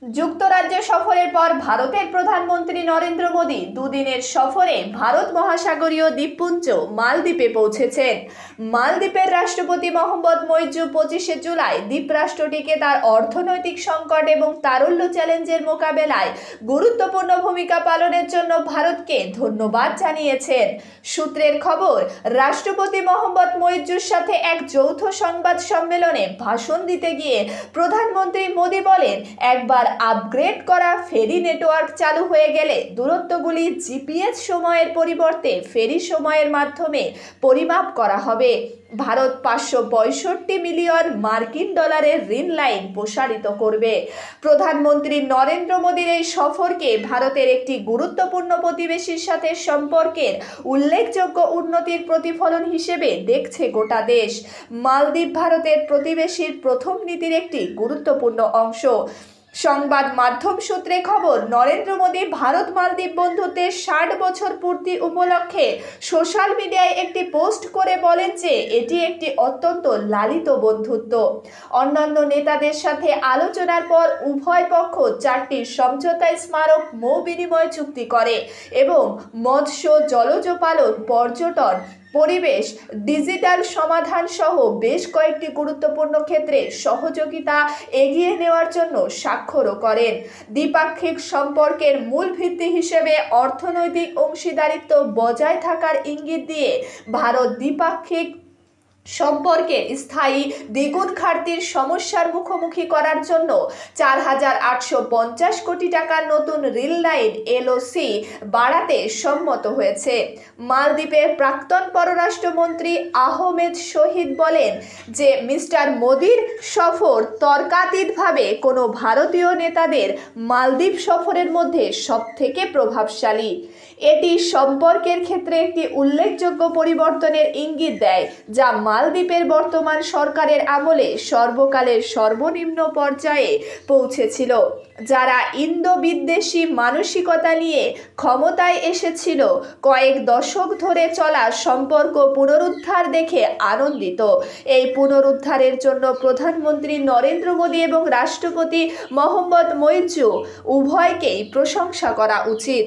যুক্তরাজ্য সফরের পর ভারতের প্রধানমন্ত্রী নরেন্দ্র মোদী দুদিনের সফরে ভারত মহাসাগরীয় দ্বীপপুঞ্জ মালদ্বীপে পৌঁছেছেন। মালদ্বীপের রাষ্ট্রপতি মোহাম্মদ মইজু 25শে জুলাই দ্বীপরাষ্ট্রটিকে তার অর্থনৈতিক সংকট এবং তারল্য চ্যালেঞ্জের মোকাবেলায় গুরুত্বপূর্ণ ভূমিকা পালনের জন্য ভারতকে ধন্যবাদ জানিয়েছেন। সূত্রের খবর, রাষ্ট্রপতি মোহাম্মদ মইজুর সাথে এক যৌথ সংবাদ সম্মেলনে ভাষণ দিতে গিয়ে প্রধানমন্ত্রী মোদী বলেন, একবার আপগ্রেড করা ফেরি নেটওয়ার্ক চালু হয়ে গেলে দূরত্বগুলি জিপিএস সময়ের পরিবর্তে ফেরি সময়ের মাধ্যমে পরিমাপ করা হবে। ভারত 565 মিলিয়ন মার্কিন ডলারের ঋণ লাইন প্রসারিত করবে। প্রধানমন্ত্রী নরেন্দ্র মোদীর এই সফরকে ভারতের একটি গুরুত্বপূর্ণ প্রতিবেশীর সাথে সম্পর্কের উল্লেখযোগ্য উন্নতির প্রতিফলন হিসেবে দেখছে গোটা দেশ। মালদ্বীপ ভারতের প্রতিবেশীর প্রথম নীতির একটি গুরুত্বপূর্ণ অংশ। সংবাদ মাধ্যম সূত্রে খবর, নরেন্দ্র মোদী ভারত মালদ্বীপ বন্ধুত্বের 60 বছর পূর্তি উপলক্ষে সোশ্যাল মিডিয়ায় একটি পোস্ট করে বলেন যে এটি একটি অত্যন্ত লালিত বন্ধুত্ব। অন্যান্য নেতাদের সাথে আলোচনার পর উভয় পক্ষ 4টি সমঝোতা স্মারক মৌ বিনিময় চুক্তি করে এবং মৎস্য, জলজ পালন, পর্যটন, পরিবেশ, ডিজিটাল সমাধান সহ বেশ কয়েকটি গুরুত্বপূর্ণ ক্ষেত্রে সহযোগিতা এগিয়ে নেওয়ার জন্য স্বাক্ষরও করেন। দ্বিপাক্ষিক সম্পর্কের মূল ভিত্তি হিসেবে অর্থনৈতিক অংশীদারিত্ব বজায় থাকার ইঙ্গিত দিয়ে ভারত দ্বিপাক্ষিক সম্পর্কে স্থায়ী দ্বিগুণ ঘাটতির সমস্যার মুখোমুখি করার জন্য 4,850 কোটি টাকার নতুন রেল লাইন এলওসি বাড়াতে সম্মত হয়েছে। মালদ্বীপের প্রাক্তন পররাষ্ট্রমন্ত্রী আহমেদ শহীদ বলেন যে মিস্টার মোদীর সফর তর্কাতীতভাবে কোনো ভারতীয় নেতাদের মালদ্বীপ সফরের মধ্যে সবথেকে প্রভাবশালী। এটি সম্পর্কের ক্ষেত্রে একটি উল্লেখযোগ্য পরিবর্তনের ইঙ্গিত দেয়, যা মালদ্বীপের বর্তমান সরকারের আমলে সর্বকালের সর্বনিম্ন পর্যায়ে পৌঁছেছিল। যারা ইন্দো বিদ্বেষী মানসিকতা নিয়ে ক্ষমতায় এসেছিল, কয়েক দশক ধরে চলা সম্পর্ক পুনরুদ্ধার দেখে আনন্দিত। এই পুনরুদ্ধারের জন্য প্রধানমন্ত্রী নরেন্দ্র মোদী এবং রাষ্ট্রপতি মোহাম্মদ মইজু উভয়কেই প্রশংসা করা উচিত।